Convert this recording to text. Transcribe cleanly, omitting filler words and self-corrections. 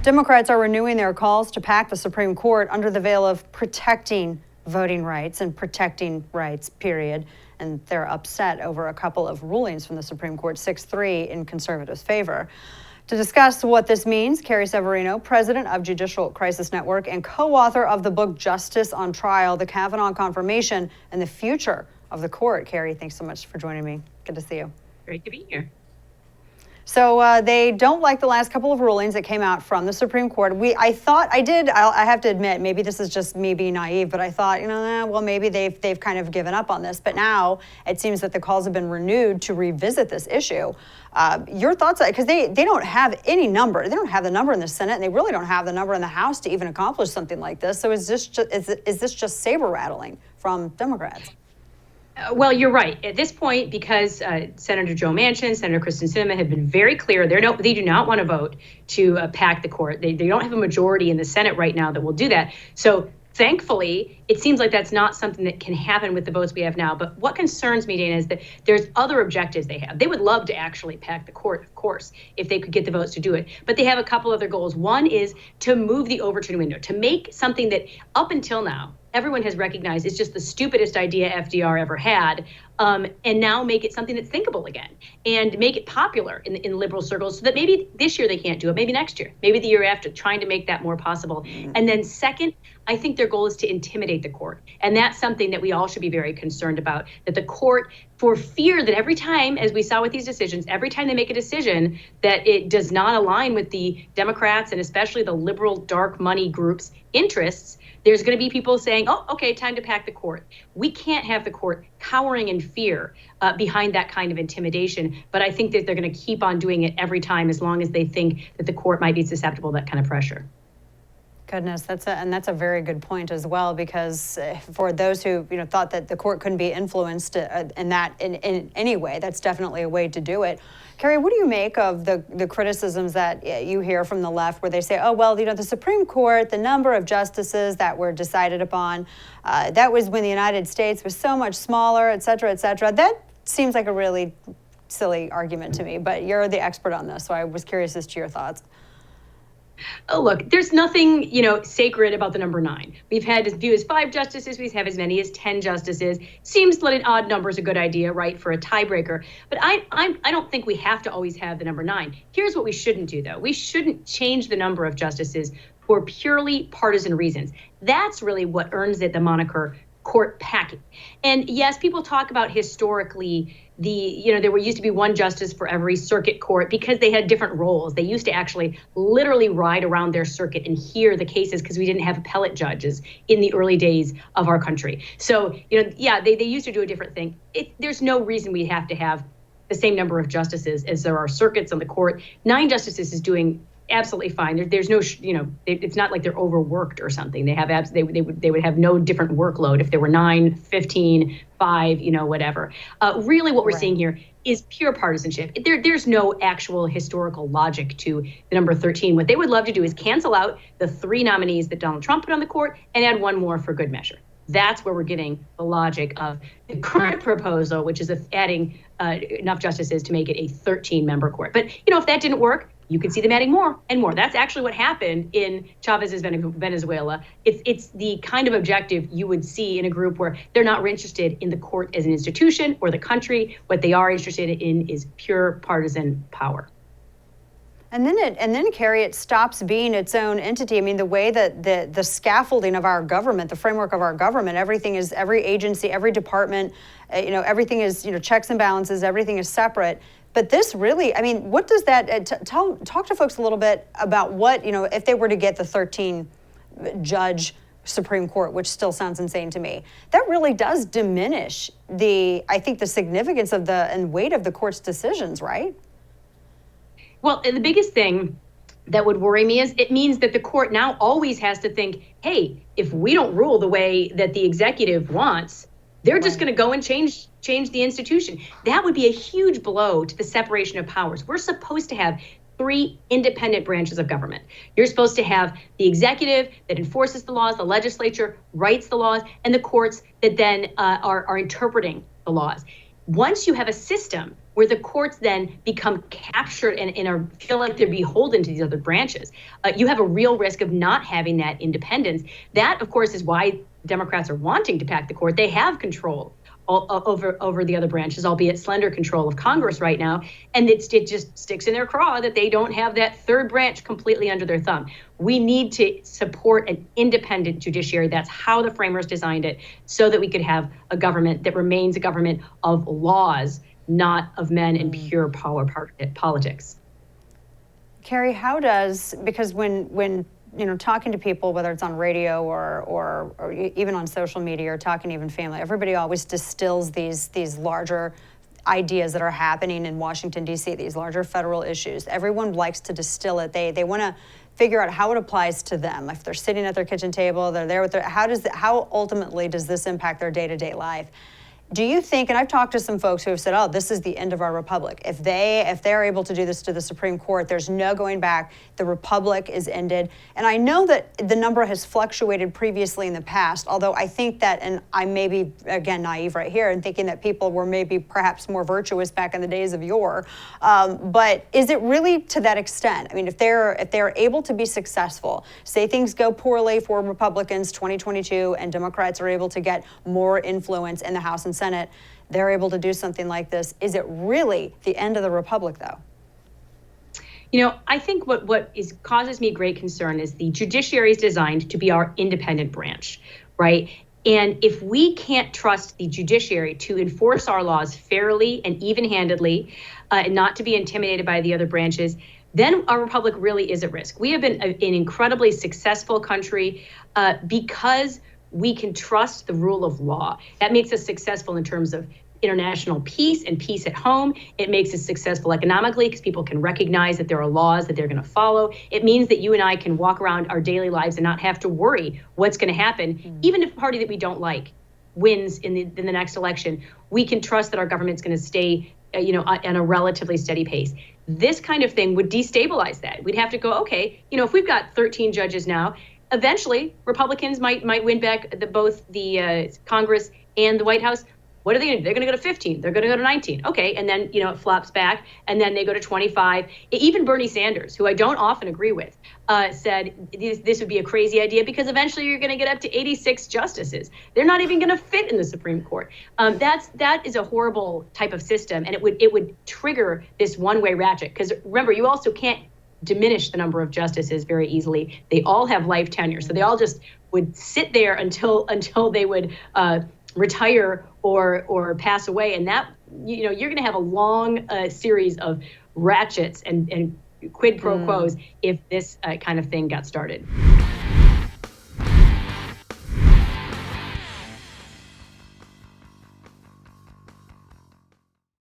Democrats are renewing their calls to pack the Supreme Court under the veil of protecting voting rights and protecting rights, period. And they're upset over a couple of rulings from the Supreme Court, 6-3 in conservatives' favor. To discuss what this means, Carrie Severino, president of Judicial Crisis Network and co-author of the book Justice on Trial, The Kavanaugh Confirmation and the Future of the Court. Carrie, thanks so much for joining me. Good to see you. Great to be here. So they don't like the last couple of rulings that came out from the Supreme Court. I have to admit, maybe this is just me being naive, but I thought, well, maybe they've kind of given up on this. But now it seems that the calls have been renewed to revisit this issue. Your thoughts, because they don't have any number. They don't have the number in the Senate, and they really don't have the number in the House to even accomplish something like this. So is this just saber rattling from Democrats? Well, you're right. At this point, because Senator Joe Manchin, Senator Kristen Sinema have been very clear, they do not want to vote to pack the court. They don't have a majority in the Senate right now that will do that. So thankfully, it seems like that's not something that can happen with the votes we have now. But what concerns me, Dana, is that there's other objectives they have. They would love to actually pack the court, of course, if they could get the votes to do it. But they have a couple other goals. One is to move the overturn window, to make something that up until now, everyone has recognized is just the stupidest idea FDR ever had, and now make it something that's thinkable again and make it popular in liberal circles so that maybe this year they can't do it, maybe next year, maybe the year after, trying to make that more possible. And then second, I think their goal is to intimidate the court. And that's something that we all should be very concerned about, that the court, for fear that every time, as we saw with these decisions, every time they make a decision that it does not align with the Democrats and especially the liberal dark money groups' interests, there's going to be people saying, oh, okay, time to pack the court. We can't have the court cowering in fear behind that kind of intimidation. But I think that they're going to keep on doing it every time as long as they think that the court might be susceptible to that kind of pressure. Goodness, that's a very good point as well, because for those who thought that the court couldn't be influenced in any way, that's definitely a way to do it. Carrie, what do you make of the criticisms that you hear from the left, where they say, oh, well, the Supreme Court, the number of justices that were decided upon, that was when the United States was so much smaller, et cetera, et cetera. That seems like a really silly argument to me, but you're the expert on this, so I was curious as to your thoughts. Oh, look, there's nothing, sacred about the number 9. We've had as few as 5 justices. We have as many as 10 justices. Seems that an odd number is a good idea, right, for a tiebreaker. But I don't think we have to always have the number 9. Here's what we shouldn't do, though. We shouldn't change the number of justices for purely partisan reasons. That's really what earns it the moniker court packing. And yes, people talk about historically there used to be one justice for every circuit court because they had different roles. They used to actually literally ride around their circuit and hear the cases because we didn't have appellate judges in the early days of our country. So, they used to do a different thing. There's no reason we have to have the same number of justices as there are circuits on the court. 9 justices is doing absolutely fine. There's no, it's not like they're overworked or something. They would have no different workload if there were 9, 15, 5, whatever. Really what we're seeing here is pure partisanship. There's no actual historical logic to the number 13. What they would love to do is cancel out the 3 nominees that Donald Trump put on the court and add 1 more for good measure. That's where we're getting the logic of the current proposal, which is adding enough justices to make it a 13-member court. But, if that didn't work, you could see them adding more and more. That's actually what happened in Chavez's Venezuela. It's the kind of objective you would see in a group where they're not interested in the court as an institution or the country. What they are interested in is pure partisan power. And then, Carrie, it stops being its own entity. I mean, the way that the scaffolding of our government, the framework of our government, every agency, every department, everything is, checks and balances, everything is separate. But this really, what does that talk to folks a little bit about what, if they were to get the 13 judge Supreme Court, which still sounds insane to me, that really does diminish the significance of and weight of the court's decisions, right? Well, the biggest thing that would worry me is it means that the court now always has to think, hey, if we don't rule the way that the executive wants, they're just going to go and change the institution. That would be a huge blow to the separation of powers. We're supposed to have 3 independent branches of government. You're supposed to have the executive that enforces the laws, the legislature writes the laws, and the courts that then are interpreting the laws. once you have a system where the courts then become captured and feel like they're beholden to these other branches, you have a real risk of not having that independence. That, of course, is why Democrats are wanting to pack the court. They have control over the other branches, albeit slender control of Congress right now. And it just sticks in their craw that they don't have that third branch completely under their thumb. We need to support an independent judiciary. That's how the framers designed it, so that we could have a government that remains a government of laws, not of men and pure power politics. Carrie, because when talking to people, whether it's on radio or even on social media or talking to even family, everybody always distills these larger ideas that are happening in Washington, D.C., these larger federal issues. Everyone likes to distill it. They want to figure out how it applies to them. If they're sitting at their kitchen table, they're there with how ultimately does this impact their day-to-day life? Do you think, and I've talked to some folks who have said, oh, this is the end of our republic. If they're able to do this to the Supreme Court, there's no going back. The republic is ended. And I know that the number has fluctuated previously in the past, although I think that, and I may be, again, naive right here and thinking that people were maybe perhaps more virtuous back in the days of yore. But is it really to that extent? I mean, if they're able to be successful, say things go poorly for Republicans 2022 and Democrats are able to get more influence in the House and Senate, they're able to do something like this. Is it really the end of the republic, though? I think what causes me great concern is the judiciary is designed to be our independent branch, right? And if we can't trust the judiciary to enforce our laws fairly and even-handedly, and not to be intimidated by the other branches, then our republic really is at risk. We have been an incredibly successful country because we can trust the rule of law. That makes us successful in terms of international peace and peace at home. It makes us successful economically because people can recognize that there are laws that they're going to follow. It means that you and I can walk around our daily lives and not have to worry what's going to happen. Even if a party that we don't like wins in the next election, we can trust that our government's going to stay at a relatively steady pace. This kind of thing would destabilize that. We'd have to go, okay, if we've got 13 judges now, eventually Republicans might win back both the Congress and the White House. What are they going to do? They're going to go to 15. They're going to go to 19. Okay, and then it flops back, and then they go to 25. Even Bernie Sanders, who I don't often agree with, said this would be a crazy idea because eventually you're going to get up to 86 justices. They're not even going to fit in the Supreme Court. That is a horrible type of system, and it would trigger this one-way ratchet. Because remember, you also can't diminish the number of justices very easily. They all have life tenure, so they all just would sit there until they would retire or pass away, and that you're going to have a long series of ratchets and quid pro quos if this kind of thing got started.